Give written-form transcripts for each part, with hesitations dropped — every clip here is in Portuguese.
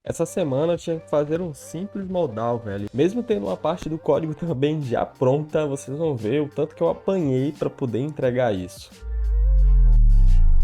Essa semana eu tinha que fazer um simples modal, velho. Mesmo tendo uma parte do código também já pronta, vocês vão ver o tanto que eu apanhei para poder entregar isso.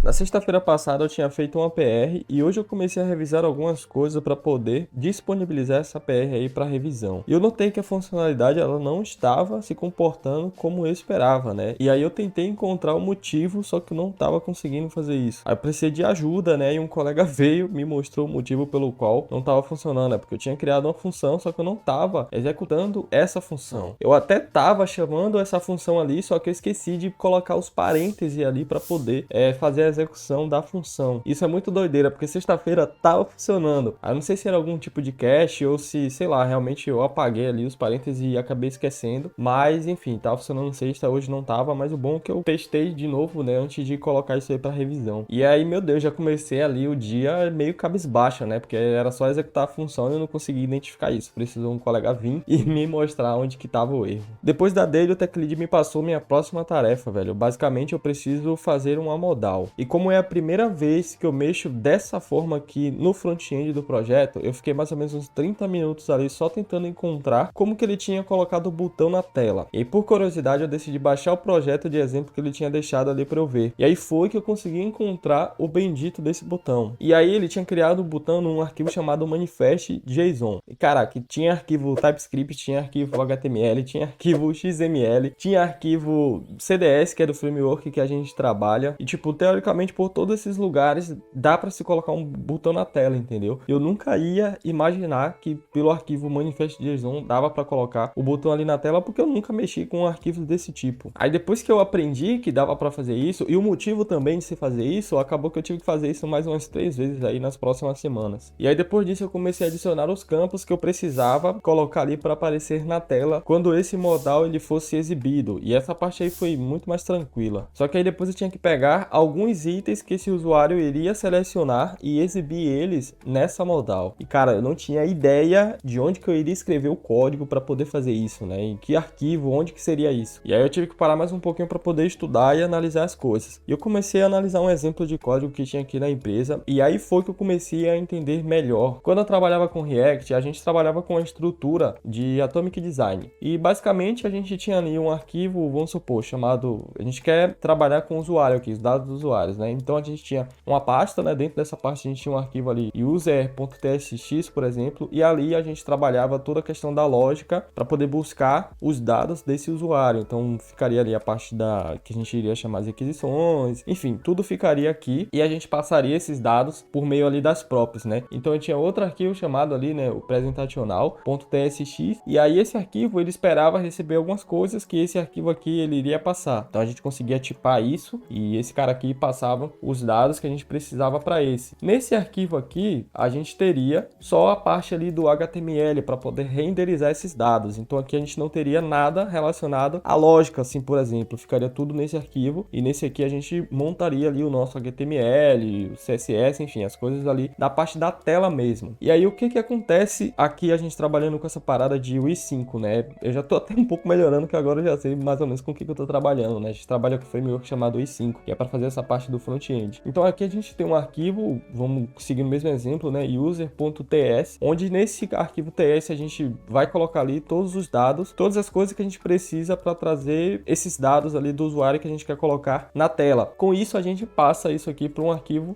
Na sexta-feira passada eu tinha feito uma PR e hoje eu comecei a revisar algumas coisas para poder disponibilizar essa PR aí para revisão. E eu notei que a funcionalidade ela não estava se comportando como eu esperava, né? E aí eu tentei encontrar o motivo, só que eu não estava conseguindo fazer isso. Aí eu precisei de ajuda, né? E um colega veio, me mostrou o motivo pelo qual não estava funcionando, né? Porque eu tinha criado uma função, só que eu não estava executando essa função. Eu até estava chamando essa função ali, só que eu esqueci de colocar os parênteses ali para poder fazer a execução da função. Isso é muito doideira, porque sexta-feira tava funcionando. Eu não sei se era algum tipo de cache ou se, sei lá, realmente eu apaguei ali os parênteses e acabei esquecendo. Mas, enfim, tava funcionando sexta, hoje não tava. Mas o bom é que eu testei de novo, né, antes de colocar isso aí pra revisão. E aí, meu Deus, já comecei ali o dia meio cabisbaixa, né, porque era só executar a função e eu não consegui identificar isso. Precisou um colega vir e me mostrar onde que tava o erro. Depois da dele, o Tech Lead me passou minha próxima tarefa, velho. Basicamente, eu preciso fazer uma modal. E como é a primeira vez que eu mexo dessa forma aqui no front-end do projeto, eu fiquei mais ou menos uns 30 minutos ali só tentando encontrar como que ele tinha colocado o botão na tela. E aí, por curiosidade, eu decidi baixar o projeto de exemplo que ele tinha deixado ali para eu ver. E aí foi que eu consegui encontrar o bendito desse botão. E aí ele tinha criado o botão num arquivo chamado manifest.json. E caraca, tinha arquivo TypeScript, tinha arquivo HTML, tinha arquivo XML, tinha arquivo CDS, que é do framework que a gente trabalha. E tipo, teoricamente por todos esses lugares dá para se colocar um botão na tela, entendeu? Eu nunca ia imaginar que pelo arquivo manifest.json dava para colocar o botão ali na tela, porque eu nunca mexi com arquivos desse tipo. Aí depois que eu aprendi que dava para fazer isso, e o motivo também de se fazer isso, acabou que eu tive que fazer isso mais umas 3 vezes aí nas próximas semanas. E aí depois disso eu comecei a adicionar os campos que eu precisava colocar ali para aparecer na tela quando esse modal ele fosse exibido. E essa parte aí foi muito mais tranquila. Só que aí depois eu tinha que pegar alguns itens que esse usuário iria selecionar e exibir eles nessa modal. E cara, eu não tinha ideia de onde que eu iria escrever o código para poder fazer isso, né? Em que arquivo, onde que seria isso. E aí eu tive que parar mais um pouquinho para poder estudar e analisar as coisas. E eu comecei a analisar um exemplo de código que tinha aqui na empresa e aí foi que eu comecei a entender melhor. Quando eu trabalhava com React, a gente trabalhava com a estrutura de Atomic Design. E basicamente a gente tinha ali um arquivo, vamos supor, chamado... A gente quer trabalhar com o usuário aqui, os dados dos usuários, né? Então a gente tinha uma pasta, né? Dentro dessa pasta a gente tinha um arquivo ali user.tsx, por exemplo, e ali a gente trabalhava toda a questão da lógica para poder buscar os dados desse usuário. Então ficaria ali a parte da que a gente iria chamar de requisições, enfim, tudo ficaria aqui e a gente passaria esses dados por meio ali das próprias, né? Então eu tinha outro arquivo chamado ali, né, o presentacional.tsx, e aí esse arquivo ele esperava receber algumas coisas que esse arquivo aqui ele iria passar. Então a gente conseguia tipar isso e esse cara aqui passava os dados que a gente precisava para esse. Nesse arquivo aqui, a gente teria só a parte ali do HTML para poder renderizar esses dados. Então aqui a gente não teria nada relacionado à lógica, assim, por exemplo. Ficaria tudo nesse arquivo e nesse aqui a gente montaria ali o nosso HTML, o CSS, enfim, as coisas ali da parte da tela mesmo. E aí o que que acontece aqui a gente trabalhando com essa parada de UI 5, né? Eu já tô até um pouco melhorando, que agora eu já sei mais ou menos com o que que eu tô trabalhando, né? A gente trabalha com um framework chamado UI 5, que é para fazer essa parte do front-end. Então aqui a gente tem um arquivo, vamos seguir o mesmo exemplo, né, user.ts, onde nesse arquivo ts a gente vai colocar ali todos os dados, todas as coisas que a gente precisa para trazer esses dados ali do usuário que a gente quer colocar na tela. Com isso a gente passa isso aqui para um arquivo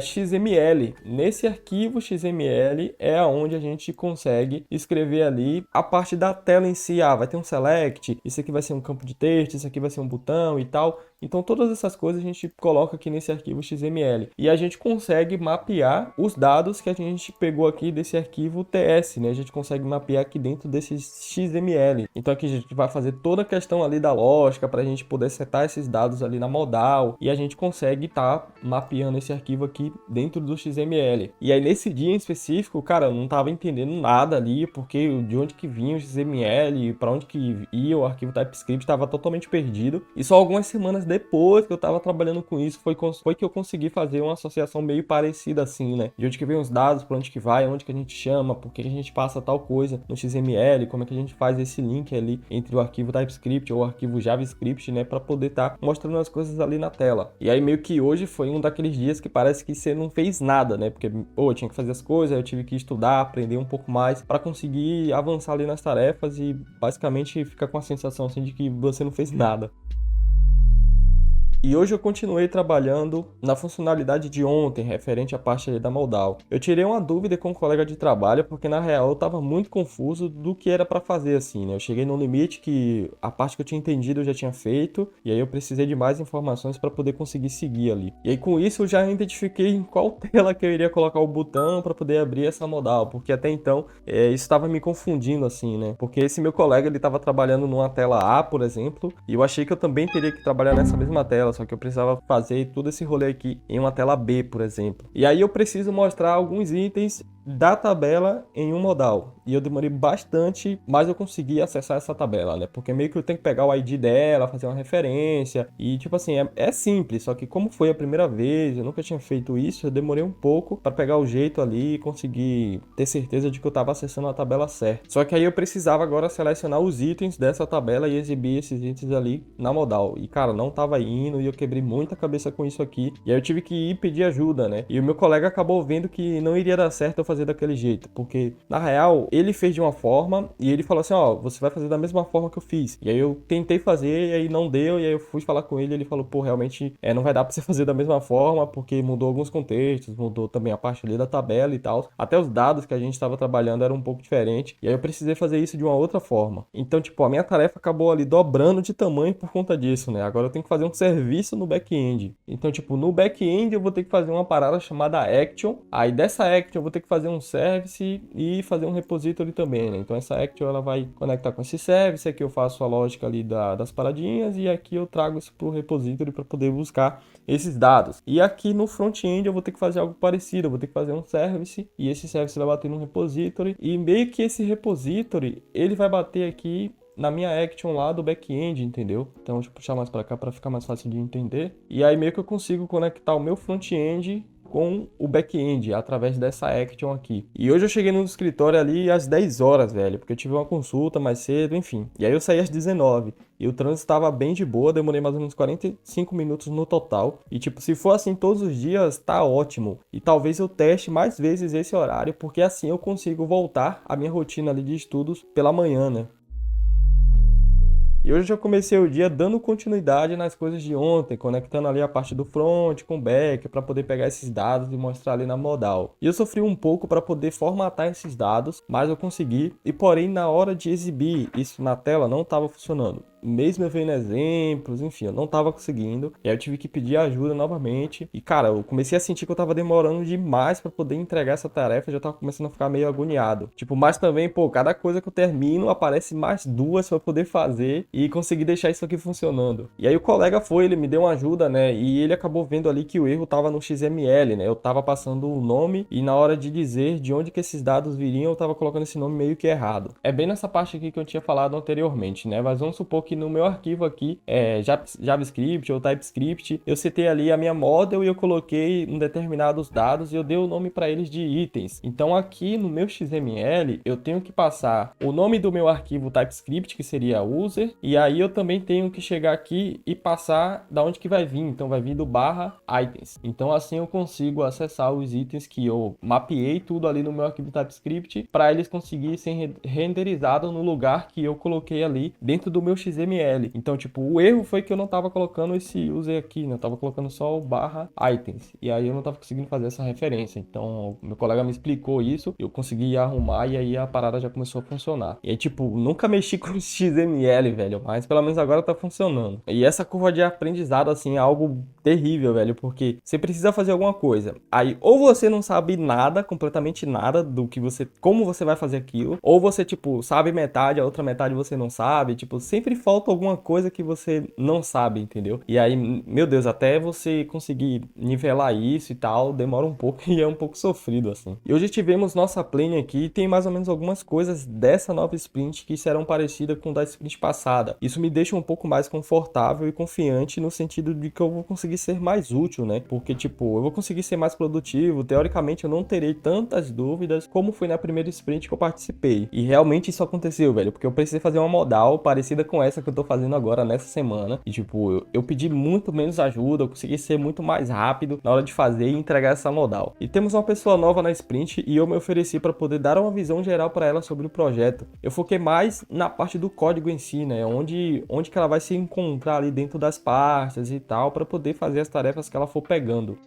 XML. Nesse arquivo XML é onde a gente consegue escrever ali a parte da tela em si. Vai ter um select, isso aqui vai ser um campo de texto, isso aqui vai ser um botão e tal. Então todas essas coisas a gente coloca aqui nesse arquivo XML e a gente consegue mapear os dados que a gente pegou aqui desse arquivo TS, né? A gente consegue mapear aqui dentro desse XML. Então aqui a gente vai fazer toda a questão ali da lógica para a gente poder setar esses dados ali na modal e a gente consegue estar mapeando esse arquivo aqui dentro do XML. E aí nesse dia em específico, cara, eu não estava entendendo nada ali, porque de onde que vinha o XML, para onde que ia o arquivo TypeScript, estava totalmente perdido. E só algumas semanas depois que eu tava trabalhando com isso, foi que eu consegui fazer uma associação meio parecida assim, né? De onde que vem os dados, para onde que vai, onde que a gente chama, por que a gente passa tal coisa no XML, como é que a gente faz esse link ali entre o arquivo TypeScript ou o arquivo JavaScript, né? Para poder estar mostrando as coisas ali na tela. E aí meio que hoje foi um daqueles dias que parece que você não fez nada, né? Porque, eu tinha que fazer as coisas, eu tive que estudar, aprender um pouco mais para conseguir avançar ali nas tarefas e basicamente ficar com a sensação assim de que você não fez nada. E hoje eu continuei trabalhando na funcionalidade de ontem, referente à parte ali da modal. Eu tirei uma dúvida com um colega de trabalho, porque na real eu estava muito confuso do que era para fazer assim, né? Eu cheguei no limite que a parte que eu tinha entendido eu já tinha feito, e aí eu precisei de mais informações para poder conseguir seguir ali. E aí com isso eu já identifiquei em qual tela que eu iria colocar o botão para poder abrir essa modal, porque até então isso estava me confundindo assim, né? Porque esse meu colega ele estava trabalhando numa tela A, por exemplo, e eu achei que eu também teria que trabalhar nessa mesma tela, só que eu precisava fazer todo esse rolê aqui em uma tela B, por exemplo. E aí eu preciso mostrar alguns itens da tabela em um modal. E eu demorei bastante, mas eu consegui acessar essa tabela, né? Porque meio que eu tenho que pegar o ID dela, fazer uma referência. E tipo assim, é simples, só que como foi a primeira vez, eu nunca tinha feito isso, eu demorei um pouco para pegar o jeito ali e conseguir ter certeza de que eu estava acessando a tabela certa. Só que aí eu precisava agora selecionar os itens dessa tabela e exibir esses itens ali na modal. E cara, não tava indo e eu quebrei muita cabeça com isso aqui. E aí eu tive que ir pedir ajuda, né? E o meu colega acabou vendo que não iria dar certo eu fazer daquele jeito, porque na real ele fez de uma forma e ele falou assim, ó, você vai fazer da mesma forma que eu fiz. E aí eu tentei fazer e aí não deu, e aí eu fui falar com ele e ele falou, pô, realmente não vai dar pra você fazer da mesma forma, porque mudou alguns contextos, mudou também a parte ali da tabela e tal, até os dados que a gente estava trabalhando eram um pouco diferentes, e aí eu precisei fazer isso de uma outra forma. Então, tipo, a minha tarefa acabou ali dobrando de tamanho por conta disso, né? Agora eu tenho que fazer um serviço no back-end. Então, tipo, no back-end eu vou ter que fazer uma parada chamada action, aí dessa action eu vou ter que fazer um service e fazer um repository também, né? Então essa action ela vai conectar com esse service, aqui eu faço a lógica ali das paradinhas e aqui eu trago isso para o repository para poder buscar esses dados. E aqui no front-end eu vou ter que fazer algo parecido, eu vou ter que fazer um service e esse service vai bater no repository e meio que esse repository ele vai bater aqui na minha action lá do back-end, entendeu? Então deixa eu puxar mais para cá para ficar mais fácil de entender. E aí meio que eu consigo conectar o meu front-end com o back-end através dessa action aqui. E hoje eu cheguei no escritório ali às 10 horas, velho, porque eu tive uma consulta mais cedo, enfim. E aí eu saí às 19 e o trânsito estava bem de boa, demorei mais ou menos 45 minutos no total. E tipo, se for assim todos os dias, tá ótimo. E talvez eu teste mais vezes esse horário, porque assim eu consigo voltar à minha rotina ali de estudos pela manhã, né? E hoje eu comecei o dia dando continuidade nas coisas de ontem, conectando ali a parte do front com o back para poder pegar esses dados e mostrar ali na modal. E eu sofri um pouco para poder formatar esses dados, mas eu consegui. E porém, na hora de exibir isso na tela não estava funcionando. Mesmo eu vendo exemplos, enfim, eu não tava conseguindo. E aí eu tive que pedir ajuda novamente. E cara, eu comecei a sentir que eu tava demorando demais pra poder entregar essa tarefa. Eu já tava começando a ficar meio agoniado. Tipo, mas também, pô, cada coisa que eu termino aparece mais duas pra eu poder fazer e conseguir deixar isso aqui funcionando. E aí o colega foi, ele me deu uma ajuda, né? E ele acabou vendo ali que o erro tava no XML, né? Eu tava passando o nome e na hora de dizer de onde que esses dados viriam, eu tava colocando esse nome meio que errado. É bem nessa parte aqui que eu tinha falado anteriormente, né? Mas vamos supor que no meu arquivo aqui, JavaScript ou TypeScript, eu setei ali a minha model e eu coloquei um determinados dados e eu dei o nome para eles de itens. Então aqui no meu XML, eu tenho que passar o nome do meu arquivo TypeScript, que seria user, e aí eu também tenho que chegar aqui e passar da onde que vai vir. Então vai vir do /items. Então assim eu consigo acessar os itens que eu mapeei tudo ali no meu arquivo TypeScript para eles conseguirem ser renderizados no lugar que eu coloquei ali dentro do meu XML. Então, tipo, o erro foi que eu não tava colocando esse user aqui, né? Eu tava colocando só o /items. E aí eu não tava conseguindo fazer essa referência. Então, meu colega me explicou isso, eu consegui arrumar e aí a parada já começou a funcionar. E aí, tipo, nunca mexi com XML, velho, mas pelo menos agora tá funcionando. E essa curva de aprendizado, assim, é algo terrível, velho, porque você precisa fazer alguma coisa. Aí, ou você não sabe nada, completamente nada do que você, como você vai fazer aquilo, ou você, tipo, sabe metade, a outra metade você não sabe, tipo, sempre falta alguma coisa que você não sabe, entendeu? E aí, meu Deus, até você conseguir nivelar isso e tal, demora um pouco e é um pouco sofrido, assim. E hoje tivemos nossa plane aqui e tem mais ou menos algumas coisas dessa nova sprint que serão parecidas com da sprint passada. Isso me deixa um pouco mais confortável e confiante no sentido de que eu vou conseguir ser mais útil, né? Porque, tipo, eu vou conseguir ser mais produtivo, teoricamente eu não terei tantas dúvidas como foi na primeira sprint que eu participei. E realmente isso aconteceu, velho, porque eu precisei fazer uma modal parecida com essa que eu tô fazendo agora nessa semana. E, tipo, eu pedi muito menos ajuda, eu consegui ser muito mais rápido na hora de fazer e entregar essa modal. E temos uma pessoa nova na sprint e eu me ofereci para poder dar uma visão geral para ela sobre o projeto. Eu foquei mais na parte do código em si, né? Onde que ela vai se encontrar ali dentro das pastas e tal, para poder fazer as tarefas que ela for pegando.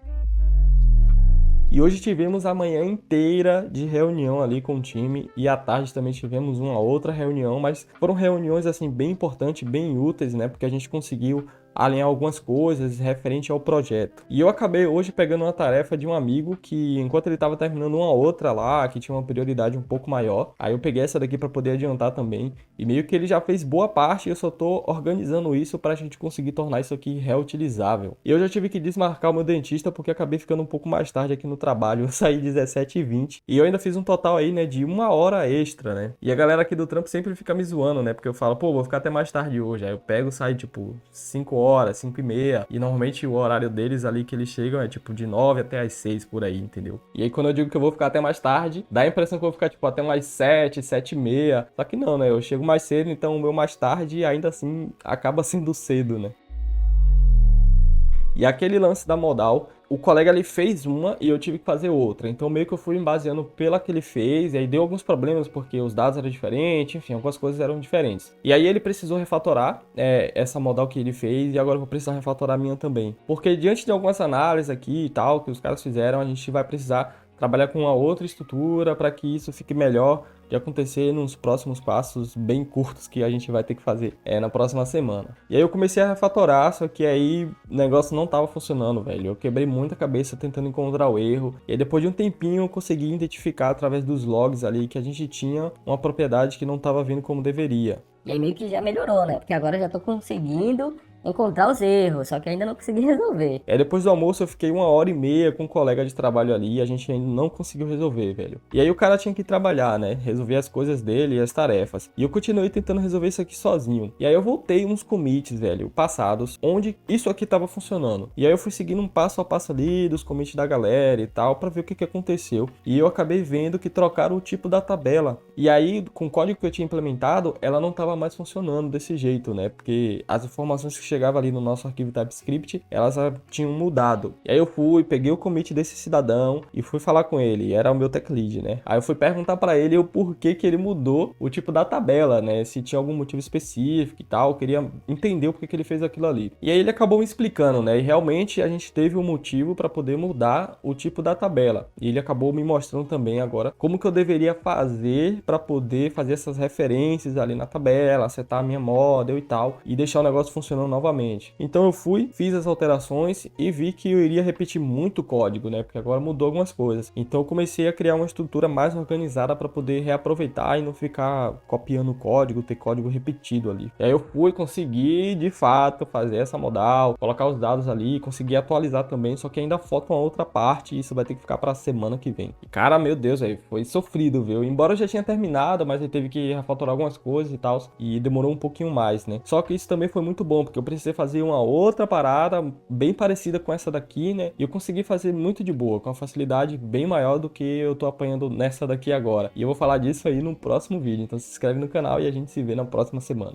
E hoje tivemos a manhã inteira de reunião ali com o time e à tarde também tivemos uma outra reunião, mas foram reuniões assim bem importantes, bem úteis, né? Porque a gente conseguiu alinhar algumas coisas referente ao projeto. E eu acabei hoje pegando uma tarefa de um amigo que, enquanto ele estava terminando uma outra lá, que tinha uma prioridade um pouco maior, aí eu peguei essa daqui para poder adiantar também. E meio que ele já fez boa parte e eu só tô organizando isso para a gente conseguir tornar isso aqui reutilizável. E eu já tive que desmarcar o meu dentista porque acabei ficando um pouco mais tarde aqui no trabalho. Eu saí 17h20 e eu ainda fiz um total aí, né, de 1 hora extra, né? E a galera aqui do trampo sempre fica me zoando, né? Porque eu falo, pô, vou ficar até mais tarde hoje. Aí eu pego, saio tipo 5 horas, 5h30. E normalmente o horário deles ali que eles chegam é tipo de 9 até as 6 por aí, entendeu? E aí quando eu digo que eu vou ficar até mais tarde, dá a impressão que eu vou ficar tipo até mais 7, 7h30. Só que não, né? Eu chego mais cedo, então o meu mais tarde ainda assim acaba sendo cedo, né? E aquele lance da modal, o colega ali fez uma e eu tive que fazer outra. Então meio que eu fui me baseando pela que ele fez, e aí deu alguns problemas porque os dados eram diferentes, enfim, algumas coisas eram diferentes. E aí ele precisou refatorar essa modal que ele fez e agora eu vou precisar refatorar a minha também. Porque diante de algumas análises aqui e tal, que os caras fizeram, a gente vai precisar trabalhar com uma outra estrutura para que isso fique melhor de acontecer nos próximos passos bem curtos que a gente vai ter que fazer na próxima semana. E aí eu comecei a refatorar, só que aí o negócio não tava funcionando, velho. Eu quebrei muita cabeça tentando encontrar o erro. E aí depois de um tempinho eu consegui identificar através dos logs ali que a gente tinha uma propriedade que não tava vindo como deveria. E aí meio que já melhorou, né? Porque agora eu já tô conseguindo encontrar os erros, só que ainda não consegui resolver. Depois do almoço eu fiquei 1 hora e meia com um colega de trabalho ali e a gente ainda não conseguiu resolver, velho. E aí o cara tinha que trabalhar, né? Resolver as coisas dele e as tarefas. E eu continuei tentando resolver isso aqui sozinho. E aí eu voltei uns commits, velho, passados, onde isso aqui tava funcionando. E aí eu fui seguindo um passo a passo ali dos commits da galera e tal, pra ver o que aconteceu. E eu acabei vendo que trocaram o tipo da tabela. E aí, com o código que eu tinha implementado, ela não tava mais funcionando desse jeito, né? Porque as informações que chegava ali no nosso arquivo TypeScript, elas tinham mudado. E aí eu fui, peguei o commit desse cidadão e fui falar com ele, era o meu tech lead, né? Aí eu fui perguntar para ele o porquê que ele mudou o tipo da tabela, né? Se tinha algum motivo específico e tal, eu queria entender o porquê que ele fez aquilo ali. E aí ele acabou me explicando, né? E realmente a gente teve um motivo para poder mudar o tipo da tabela. E ele acabou me mostrando também agora como que eu deveria fazer para poder fazer essas referências ali na tabela, acertar a minha model e tal, e deixar o negócio funcionando novamente. Então eu fui, fiz as alterações e vi que eu iria repetir muito código, né? Porque agora mudou algumas coisas. Então eu comecei a criar uma estrutura mais organizada para poder reaproveitar e não ficar copiando o código, ter código repetido ali. E aí eu fui conseguir, de fato, fazer essa modal, colocar os dados ali, conseguir atualizar também, só que ainda falta uma outra parte e isso vai ter que ficar para a semana que vem. E cara, meu Deus, aí foi sofrido, viu? Embora eu já tinha terminado, mas eu teve que refatorar algumas coisas e tal, e demorou um pouquinho mais, né? Só que isso também foi muito bom, porque eu precisei fazer uma outra parada bem parecida com essa daqui, né? E eu consegui fazer muito de boa, com uma facilidade bem maior do que eu tô apanhando nessa daqui agora. E eu vou falar disso aí no próximo vídeo, então se inscreve no canal e a gente se vê na próxima semana.